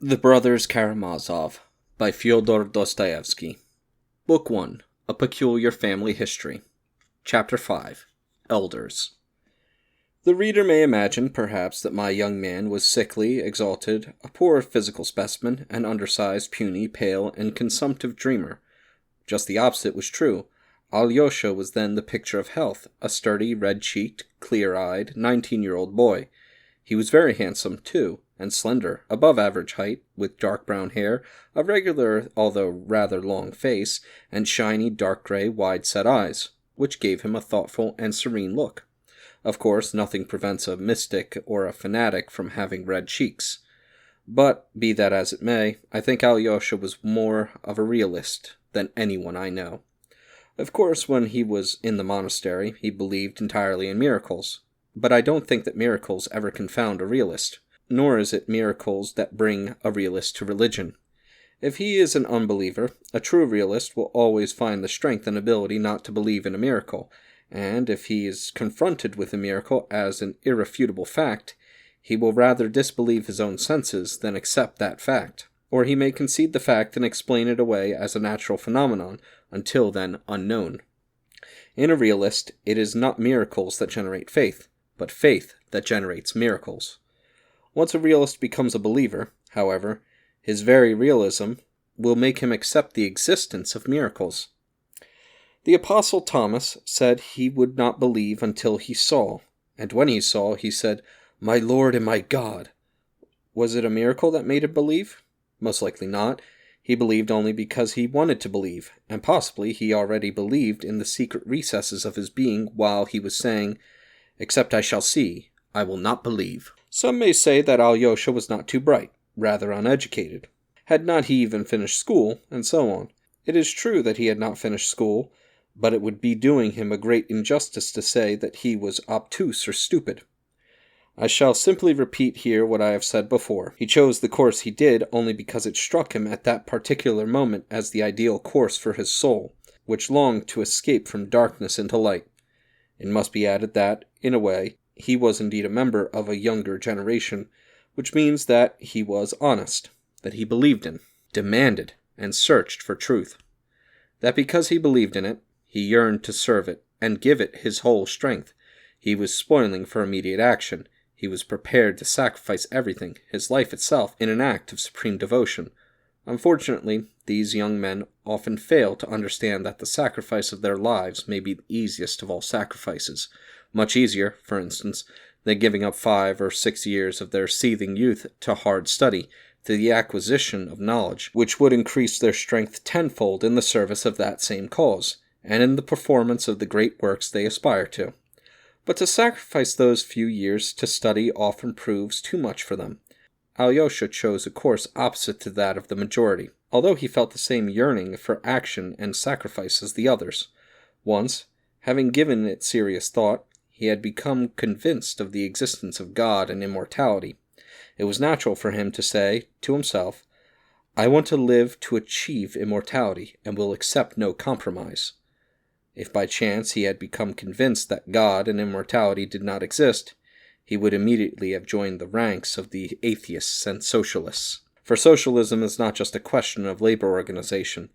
The Brothers Karamazov by Fyodor Dostoevsky. Book 1. A Peculiar Family History. Chapter 5. Elders. The reader may imagine, perhaps, that my young man was sickly, exalted, a poor physical specimen, an undersized, puny, pale, and consumptive dreamer. Just the opposite was true. Alyosha was then the picture of health, a sturdy, red-cheeked, clear-eyed, 19-year-old boy. He was very handsome, too, and slender, above average height, with dark brown hair, a regular, although rather long face, and shiny, dark gray, wide-set eyes, which gave him a thoughtful and serene look. Of course, nothing prevents a mystic or a fanatic from having red cheeks. But, be that as it may, I think Alyosha was more of a realist than anyone I know. Of course, when he was in the monastery, he believed entirely in miracles. But I don't think that miracles ever confound a realist, nor is it miracles that bring a realist to religion. If he is an unbeliever, a true realist will always find the strength and ability not to believe in a miracle, and if he is confronted with a miracle as an irrefutable fact, he will rather disbelieve his own senses than accept that fact, or he may concede the fact and explain it away as a natural phenomenon, until then unknown. In a realist, it is not miracles that generate faith, but faith that generates miracles. Once a realist becomes a believer, however, his very realism will make him accept the existence of miracles. The Apostle Thomas said he would not believe until he saw, and when he saw, he said, "My Lord and my God." Was it a miracle that made him believe? Most likely not. He believed only because he wanted to believe, and possibly he already believed in the secret recesses of his being while he was saying, "Except I shall see, I will not believe." Some may say that Alyosha was not too bright, rather uneducated. Had not he even finished school, and so on. It is true that he had not finished school, but it would be doing him a great injustice to say that he was obtuse or stupid. I shall simply repeat here what I have said before. He chose the course he did only because it struck him at that particular moment as the ideal course for his soul, which longed to escape from darkness into light. It must be added that, in a way, he was indeed a member of a younger generation, which means that he was honest, that he believed in, demanded, and searched for truth. That because he believed in it, he yearned to serve it and give it his whole strength. He was spoiling for immediate action. He was prepared to sacrifice everything, his life itself, in an act of supreme devotion. Unfortunately, these young men often fail to understand that the sacrifice of their lives may be the easiest of all sacrifices, much easier, for instance, than giving up 5 or 6 years of their seething youth to hard study, to the acquisition of knowledge, which would increase their strength tenfold in the service of that same cause, and in the performance of the great works they aspire to. But to sacrifice those few years to study often proves too much for them. Alyosha chose a course opposite to that of the majority, although he felt the same yearning for action and sacrifice as the others. Once, having given it serious thought, he had become convinced of the existence of God and immortality. It was natural for him to say to himself, "I want to live to achieve immortality, and will accept no compromise." If by chance he had become convinced that God and immortality did not exist, he would immediately have joined the ranks of the atheists and socialists. For socialism is not just a question of labor organization.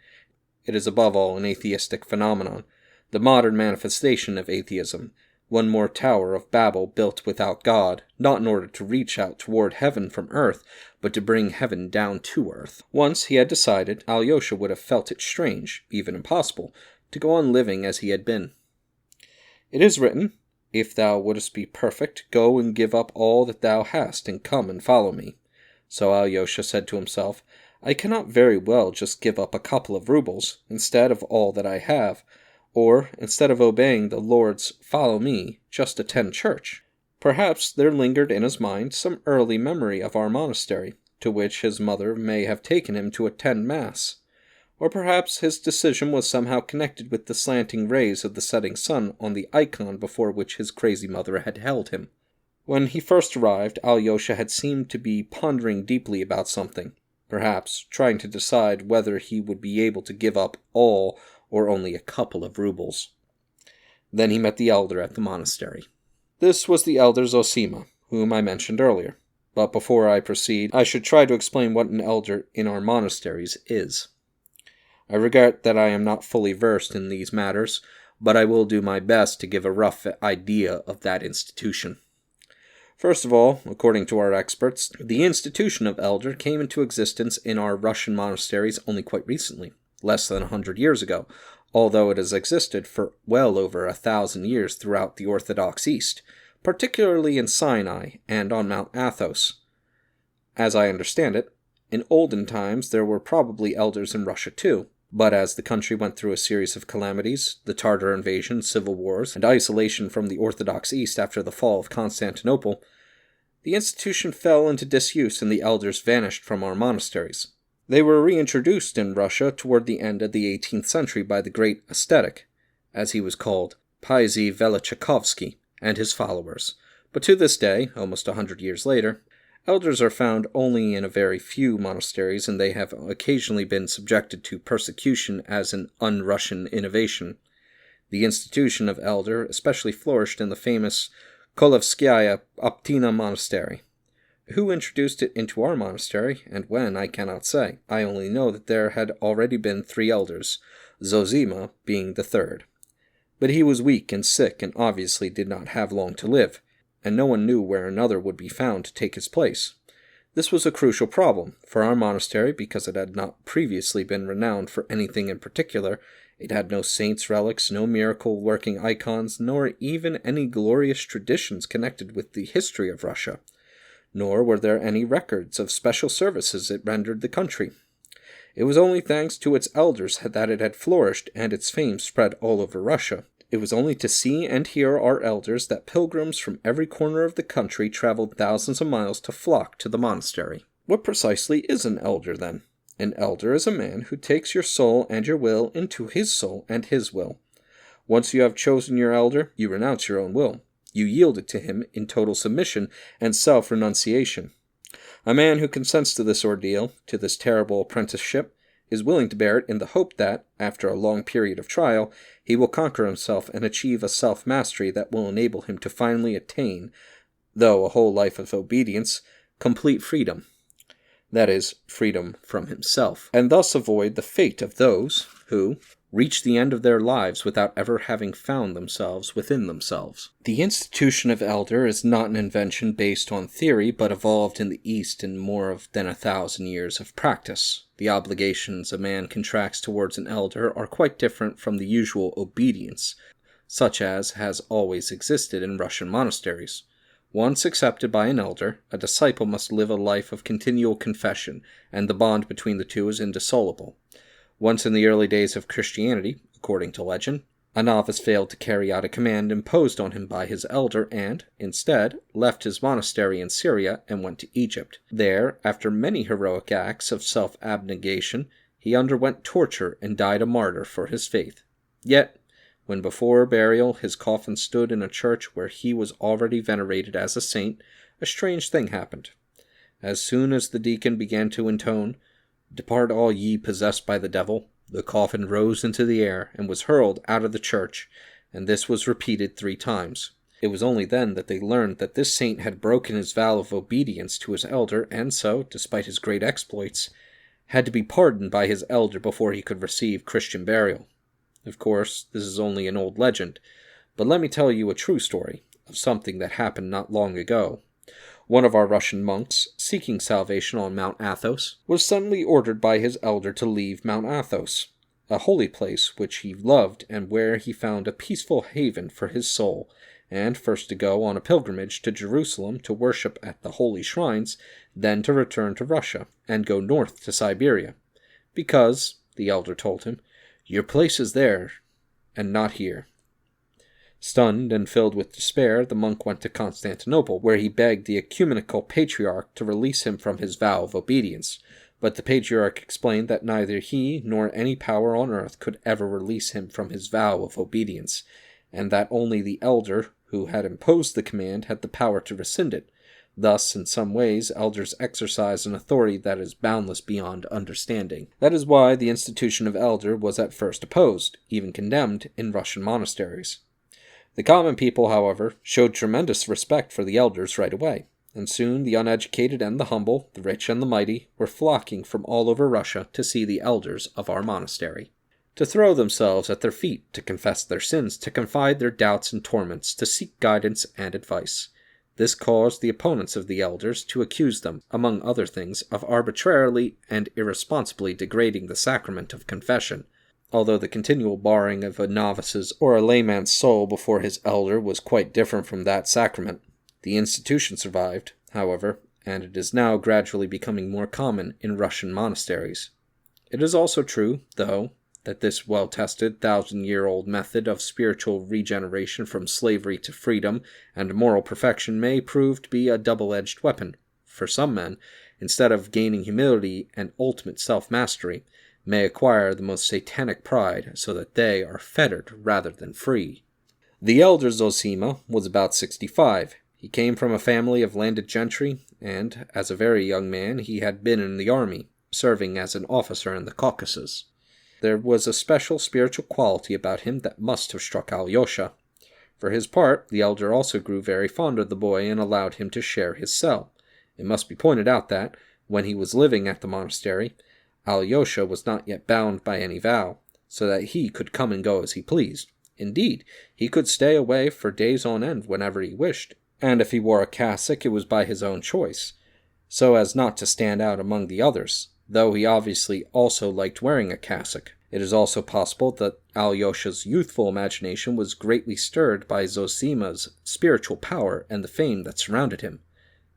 It is above all an atheistic phenomenon, the modern manifestation of atheism, one more Tower of Babel built without God, not in order to reach out toward heaven from earth, but to bring heaven down to earth. Once he had decided, Alyosha would have felt it strange, even impossible, to go on living as he had been. It is written, "If thou wouldest be perfect, go and give up all that thou hast, and come and follow me." So Alyosha said to himself, "I cannot very well just give up a couple of rubles, instead of all that I have, or, instead of obeying the Lord's 'follow me,' just attend church." Perhaps there lingered in his mind some early memory of our monastery, to which his mother may have taken him to attend Mass. Or perhaps his decision was somehow connected with the slanting rays of the setting sun on the icon before which his crazy mother had held him. When he first arrived, Alyosha had seemed to be pondering deeply about something, perhaps trying to decide whether he would be able to give up all or only a couple of rubles. Then he met the elder at the monastery. This was the elder Zosima, whom I mentioned earlier. But before I proceed, I should try to explain what an elder in our monasteries is. I regret that I am not fully versed in these matters, but I will do my best to give a rough idea of that institution. First of all, according to our experts, the institution of elder came into existence in our Russian monasteries only quite recently, less than 100 years ago, although it has existed for well over 1,000 years throughout the Orthodox East, particularly in Sinai and on Mount Athos. As I understand it, in olden times there were probably elders in Russia too, but as the country went through a series of calamities, the Tartar invasion, civil wars, and isolation from the Orthodox East after the fall of Constantinople, the institution fell into disuse and the elders vanished from our monasteries. They were reintroduced in Russia toward the end of the 18th century by the great ascetic, as he was called, Paisy Velichakovsky, and his followers, but to this day, almost 100 years later, elders are found only in a very few monasteries, and they have occasionally been subjected to persecution as an un-Russian innovation. The institution of elder especially flourished in the famous Kolovskaya Optina monastery. Who introduced it into our monastery, and when, I cannot say. I only know that there had already been 3 elders, Zosima being the 3rd. But he was weak and sick and obviously did not have long to live, and no one knew where another would be found to take his place. This was a crucial problem for our monastery because it had not previously been renowned for anything in particular. It had no saints' relics, no miracle-working icons, nor even any glorious traditions connected with the history of Russia. Nor were there any records of special services it rendered the country. It was only thanks to its elders that it had flourished and its fame spread all over Russia. It was only to see and hear our elders that pilgrims from every corner of the country traveled thousands of miles to flock to the monastery. What precisely is an elder, then? An elder is a man who takes your soul and your will into his soul and his will. Once you have chosen your elder, you renounce your own will. You yield it to him in total submission and self-renunciation. A man who consents to this ordeal, to this terrible apprenticeship, is willing to bear it in the hope that, after a long period of trial, he will conquer himself and achieve a self-mastery that will enable him to finally attain, though a whole life of obedience, complete freedom. That is, freedom from himself, and thus avoid the fate of those who reach the end of their lives without ever having found themselves within themselves. The institution of elder is not an invention based on theory, but evolved in the East in more than 1,000 years of practice. The obligations a man contracts towards an elder are quite different from the usual obedience, such as has always existed in Russian monasteries. Once accepted by an elder, a disciple must live a life of continual confession, and the bond between the two is indissoluble. Once in the early days of Christianity, according to legend, a novice failed to carry out a command imposed on him by his elder and, instead, left his monastery in Syria and went to Egypt. There, after many heroic acts of self-abnegation, he underwent torture and died a martyr for his faith. Yet, when before burial his coffin stood in a church where he was already venerated as a saint, a strange thing happened. As soon as the deacon began to intone, "Depart all ye possessed by the devil," the coffin rose into the air and was hurled out of the church, and this was repeated 3 times. It was only then that they learned that this saint had broken his vow of obedience to his elder, and so, despite his great exploits, had to be pardoned by his elder before he could receive Christian burial. Of course, this is only an old legend, but let me tell you a true story of something that happened not long ago. One of our Russian monks, seeking salvation on Mount Athos, was suddenly ordered by his elder to leave Mount Athos, a holy place which he loved and where he found a peaceful haven for his soul, and first to go on a pilgrimage to Jerusalem to worship at the holy shrines, then to return to Russia and go north to Siberia, because, the elder told him, "Your place is there, and not here." Stunned and filled with despair, the monk went to Constantinople, where he begged the ecumenical patriarch to release him from his vow of obedience. But the patriarch explained that neither he nor any power on earth could ever release him from his vow of obedience, and that only the elder who had imposed the command had the power to rescind it. Thus, in some ways, elders exercise an authority that is boundless beyond understanding. That is why the institution of elder was at first opposed, even condemned, in Russian monasteries. The common people, however, showed tremendous respect for the elders right away. and soon the uneducated and the humble, the rich and the mighty, were flocking from all over Russia to see the elders of our monastery, to throw themselves at their feet, to confess their sins, to confide their doubts and torments, to seek guidance and advice. This caused the opponents of the elders to accuse them, among other things, of arbitrarily and irresponsibly degrading the sacrament of confession. Although the continual baring of a novice's or a layman's soul before his elder was quite different from that sacrament, the institution survived, however, and it is now gradually becoming more common in Russian monasteries. It is also true, though, that this well-tested, 1,000-year-old method of spiritual regeneration from slavery to freedom and moral perfection may prove to be a double-edged weapon. For some men, instead of gaining humility and ultimate self-mastery, may acquire the most satanic pride so that they are fettered rather than free. The elder Zosima was about 65. He came from a family of landed gentry, and, as a very young man, he had been in the army, serving as an officer in the Caucasus. There was a special spiritual quality about him that must have struck Alyosha. For his part, the elder also grew very fond of the boy and allowed him to share his cell. It must be pointed out that, when he was living at the monastery, Alyosha was not yet bound by any vow, so that he could come and go as he pleased. Indeed, he could stay away for days on end whenever he wished, and if he wore a cassock it was by his own choice, so as not to stand out among the others, though he obviously also liked wearing a cassock. It is also possible that Alyosha's youthful imagination was greatly stirred by Zosima's spiritual power and the fame that surrounded him.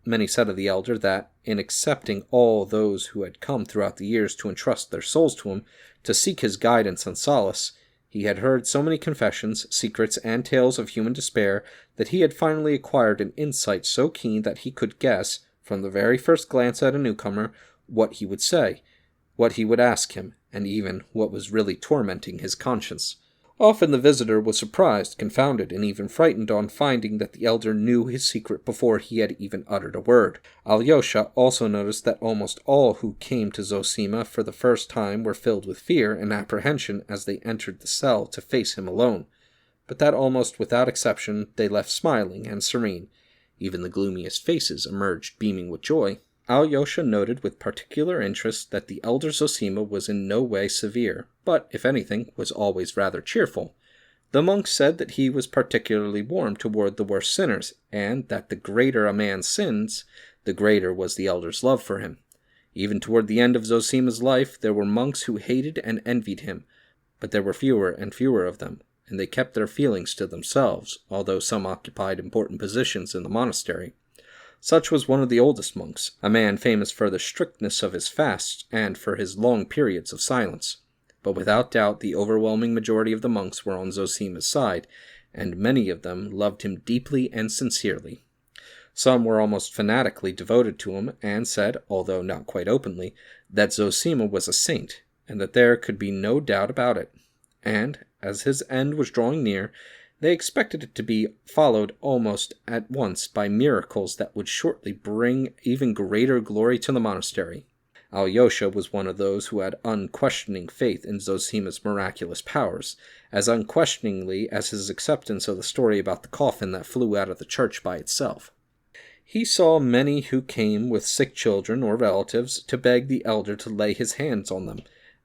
Many said of the elder that, in accepting all those who had come throughout the years to entrust their souls to him, to seek his guidance and solace, he had heard so many confessions, secrets, and tales of human despair that he had finally acquired an insight so keen that he could guess, from the very first glance at a newcomer, what he would say, what he would ask him, and even what was really tormenting his conscience. Often the visitor was surprised, confounded, and even frightened on finding that the elder knew his secret before he had even uttered a word. Alyosha also noticed that almost all who came to Zosima for the first time were filled with fear and apprehension as they entered the cell to face him alone, but that almost without exception they left smiling and serene. Even the gloomiest faces emerged beaming with joy. Alyosha noted with particular interest that the elder Zosima was in no way severe, but, if anything, was always rather cheerful. The monks said that he was particularly warm toward the worst sinners, and that the greater a man's sins, the greater was the elder's love for him. Even toward the end of Zosima's life, there were monks who hated and envied him, but there were fewer and fewer of them, and they kept their feelings to themselves, although some occupied important positions in the monastery. Such was one of the oldest monks, a man famous for the strictness of his fasts and for his long periods of silence. But without doubt the overwhelming majority of the monks were on Zosima's side, and many of them loved him deeply and sincerely. Some were almost fanatically devoted to him, and said, although not quite openly, that Zosima was a saint, and that there could be no doubt about it. And, as his end was drawing near, they expected it to be followed almost at once by miracles that would shortly bring even greater glory to the monastery. Alyosha was one of those who had unquestioning faith in Zosima's miraculous powers, as unquestioningly as his acceptance of the story about the coffin that flew out of the church by itself. He saw many who came with sick children or relatives to beg the elder to lay his hands on them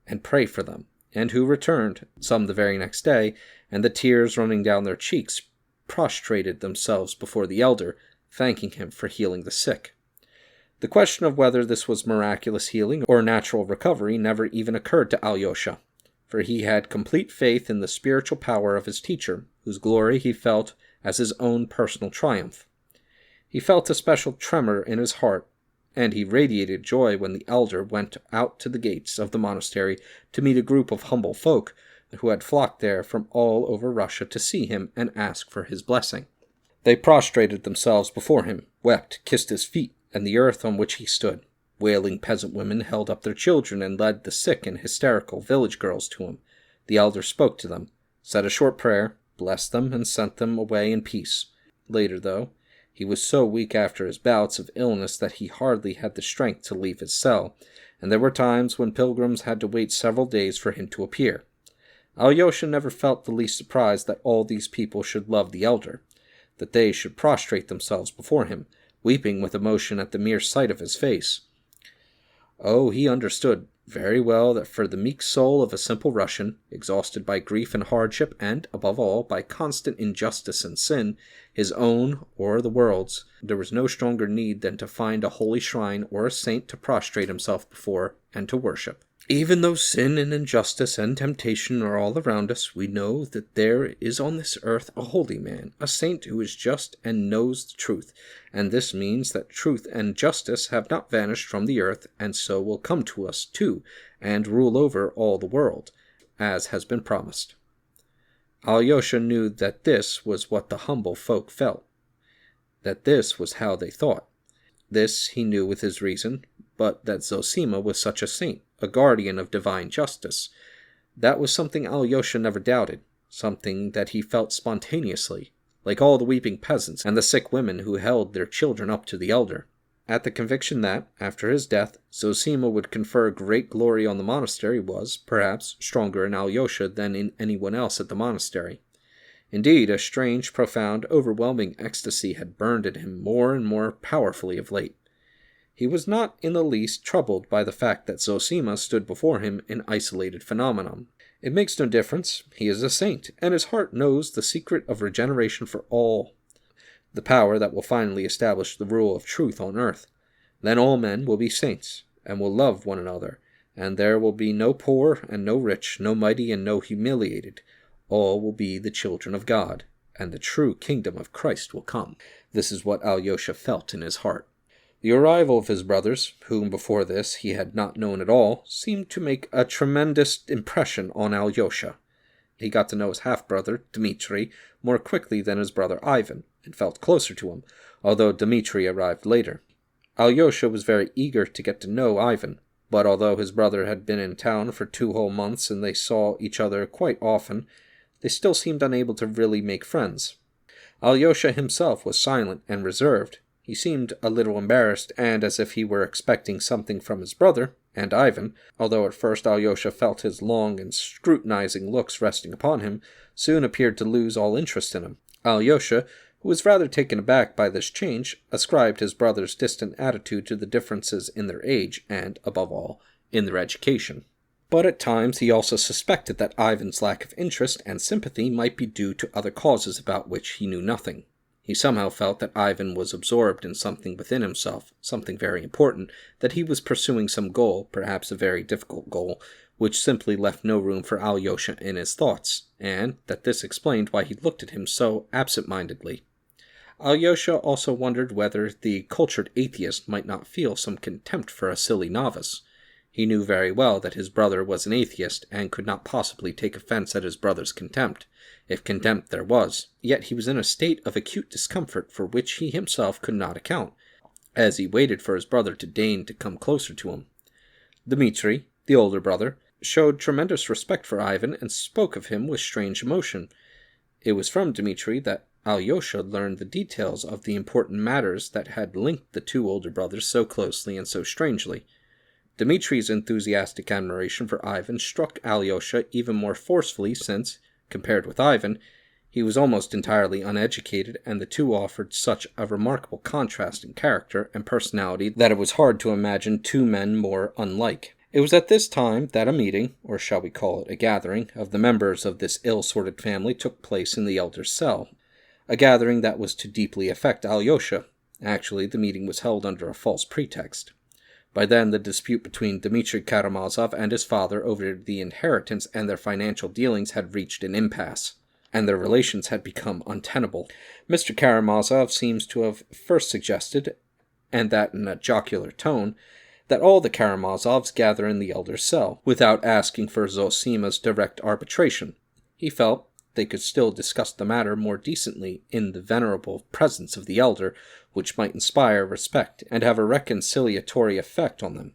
and pray for them, and who returned, some the very next day, and the tears running down their cheeks, prostrated themselves before the elder, thanking him for healing the sick. The question of whether this was miraculous healing or natural recovery never even occurred to Alyosha, for he had complete faith in the spiritual power of his teacher, whose glory he felt as his own personal triumph. He felt a special tremor in his heart, and he radiated joy when the elder went out to the gates of the monastery to meet a group of humble folk who had flocked there from all over Russia to see him and ask for his blessing. They prostrated themselves before him, wept, kissed his feet, and the earth on which he stood. Wailing peasant women held up their children and led the sick and hysterical village girls to him. The elder spoke to them, said a short prayer, blessed them, and sent them away in peace. Later, though, he was so weak after his bouts of illness that he hardly had the strength to leave his cell, and there were times when pilgrims had to wait several days for him to appear. Alyosha never felt the least surprised that all these people should love the elder, that they should prostrate themselves before him, weeping with emotion at the mere sight of his face. Oh, he understood very well that for the meek soul of a simple Russian, exhausted by grief and hardship, and, above all, by constant injustice and sin, his own or the world's, there was no stronger need than to find a holy shrine or a saint to prostrate himself before and to worship. Even though sin and injustice and temptation are all around us, we know that there is on this earth a holy man, a saint who is just and knows the truth, and this means that truth and justice have not vanished from the earth, and so will come to us too, and rule over all the world, as has been promised. Alyosha knew that this was what the humble folk felt, that this was how they thought. This he knew with his reason, but that Zosima was such a saint, a guardian of divine justice. That was something Alyosha never doubted, something that he felt spontaneously, like all the weeping peasants and the sick women who held their children up to the elder. At the conviction that, after his death, Zosima would confer great glory on the monastery was, perhaps, stronger in Alyosha than in anyone else at the monastery. Indeed, a strange, profound, overwhelming ecstasy had burned in him more and more powerfully of late. He was not in the least troubled by the fact that Zosima stood before him an isolated phenomenon. It makes no difference. He is a saint, and his heart knows the secret of regeneration for all, the power that will finally establish the rule of truth on earth. Then all men will be saints, and will love one another, and there will be no poor and no rich, no mighty and no humiliated. All will be the children of God, and the true kingdom of Christ will come. This is what Alyosha felt in his heart. The arrival of his brothers, whom before this he had not known at all, seemed to make a tremendous impression on Alyosha. He got to know his half-brother, Dmitri, more quickly than his brother Ivan, and felt closer to him, although Dmitri arrived later. Alyosha was very eager to get to know Ivan, but although his brother had been in town for 2 whole months and they saw each other quite often, they still seemed unable to really make friends. Alyosha himself was silent and reserved. He seemed a little embarrassed, and as if he were expecting something from his brother, and Ivan, although at first Alyosha felt his long and scrutinizing looks resting upon him, soon appeared to lose all interest in him. Alyosha, who was rather taken aback by this change, ascribed his brother's distant attitude to the differences in their age, and, above all, in their education. But at times he also suspected that Ivan's lack of interest and sympathy might be due to other causes about which he knew nothing. He somehow felt that Ivan was absorbed in something within himself, something very important, that he was pursuing some goal, perhaps a very difficult goal, which simply left no room for Alyosha in his thoughts, and that this explained why he looked at him so absent-mindedly. Alyosha also wondered whether the cultured atheist might not feel some contempt for a silly novice. He knew very well that his brother was an atheist, and could not possibly take offense at his brother's contempt, if contempt there was. Yet he was in a state of acute discomfort for which he himself could not account, as he waited for his brother to deign to come closer to him. Dmitri, the older brother, showed tremendous respect for Ivan and spoke of him with strange emotion. It was from Dmitri that Alyosha learned the details of the important matters that had linked the 2 older brothers so closely and so strangely. Dmitri's enthusiastic admiration for Ivan struck Alyosha even more forcefully since, compared with Ivan, he was almost entirely uneducated, and the 2 offered such a remarkable contrast in character and personality that it was hard to imagine 2 men more unlike. It was at this time that a meeting, or shall we call it a gathering, of the members of this ill-sorted family took place in the elder's cell, a gathering that was to deeply affect Alyosha. Actually, the meeting was held under a false pretext. By then, the dispute between Dmitri Karamazov and his father over the inheritance and their financial dealings had reached an impasse, and their relations had become untenable. Mr. Karamazov seems to have first suggested, and that in a jocular tone, that all the Karamazovs gather in the elder's cell, without asking for Zosima's direct arbitration. He felt they could still discuss the matter more decently in the venerable presence of the elder, which might inspire respect and have a reconciliatory effect on them.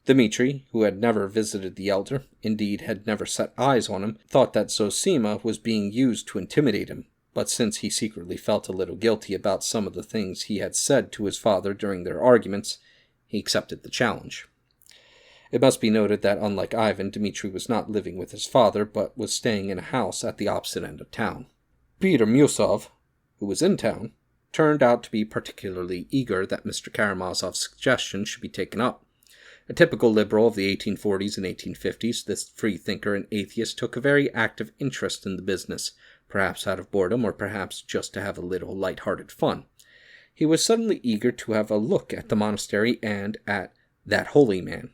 Dmitri, who had never visited the elder, indeed had never set eyes on him, thought that Zosima was being used to intimidate him, but since he secretly felt a little guilty about some of the things he had said to his father during their arguments, he accepted the challenge. It must be noted that, unlike Ivan, Dmitri was not living with his father, but was staying in a house at the opposite end of town. Peter Musov, who was in town, turned out to be particularly eager that Mr. Karamazov's suggestion should be taken up. A typical liberal of the 1840s and 1850s, this freethinker and atheist took a very active interest in the business, perhaps out of boredom or perhaps just to have a little light-hearted fun. He was suddenly eager to have a look at the monastery and at that holy man.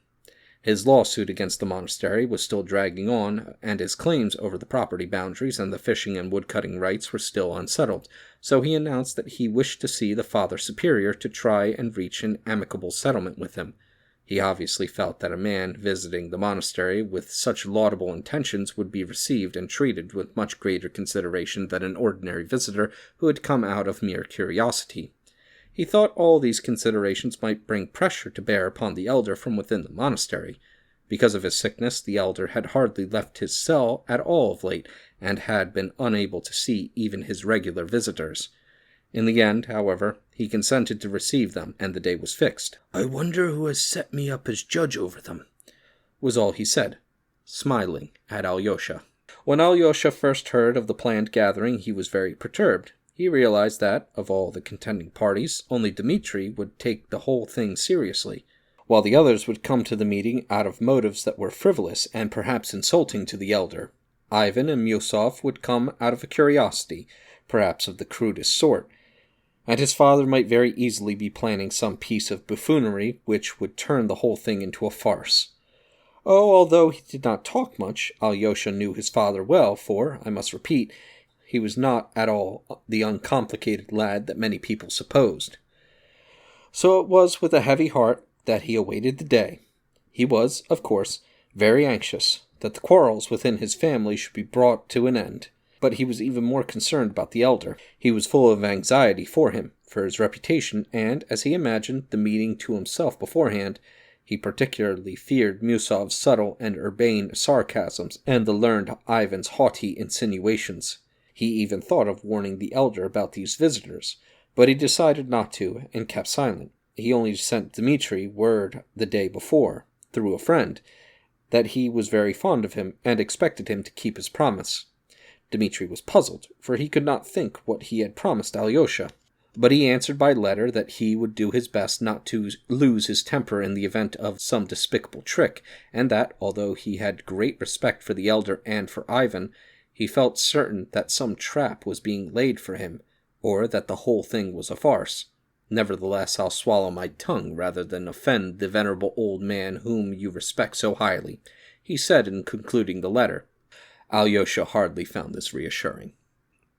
His lawsuit against the monastery was still dragging on, and his claims over the property boundaries and the fishing and woodcutting rights were still unsettled, so he announced that he wished to see the Father Superior to try and reach an amicable settlement with him. He obviously felt that a man visiting the monastery with such laudable intentions would be received and treated with much greater consideration than an ordinary visitor who had come out of mere curiosity. He thought all these considerations might bring pressure to bear upon the elder from within the monastery. Because of his sickness, the elder had hardly left his cell at all of late, and had been unable to see even his regular visitors. In the end, however, he consented to receive them, and the day was fixed. "I wonder who has set me up as judge over them," was all he said, smiling at Alyosha. When Alyosha first heard of the planned gathering, he was very perturbed. He realized that, of all the contending parties, only Dmitri would take the whole thing seriously, while the others would come to the meeting out of motives that were frivolous and perhaps insulting to the elder. Ivan and Musov would come out of a curiosity, perhaps of the crudest sort, and his father might very easily be planning some piece of buffoonery which would turn the whole thing into a farce. Although he did not talk much, Alyosha knew his father well, for, I must repeat, he was not at all the uncomplicated lad that many people supposed. So it was with a heavy heart that he awaited the day. He was, of course, very anxious that the quarrels within his family should be brought to an end. But he was even more concerned about the elder. He was full of anxiety for him, for his reputation, and, as he imagined the meeting to himself beforehand, he particularly feared Musov's subtle and urbane sarcasms and the learned Ivan's haughty insinuations. He even thought of warning the elder about these visitors, but he decided not to, and kept silent. He only sent Dmitri word the day before, through a friend, that he was very fond of him and expected him to keep his promise. Dmitri was puzzled, for he could not think what he had promised Alyosha, but he answered by letter that he would do his best not to lose his temper in the event of some despicable trick, and that, although he had great respect for the elder and for Ivan, he felt certain that some trap was being laid for him, or that the whole thing was a farce. Nevertheless, I'll swallow my tongue rather than offend the venerable old man whom you respect so highly, he said in concluding the letter. Alyosha hardly found this reassuring.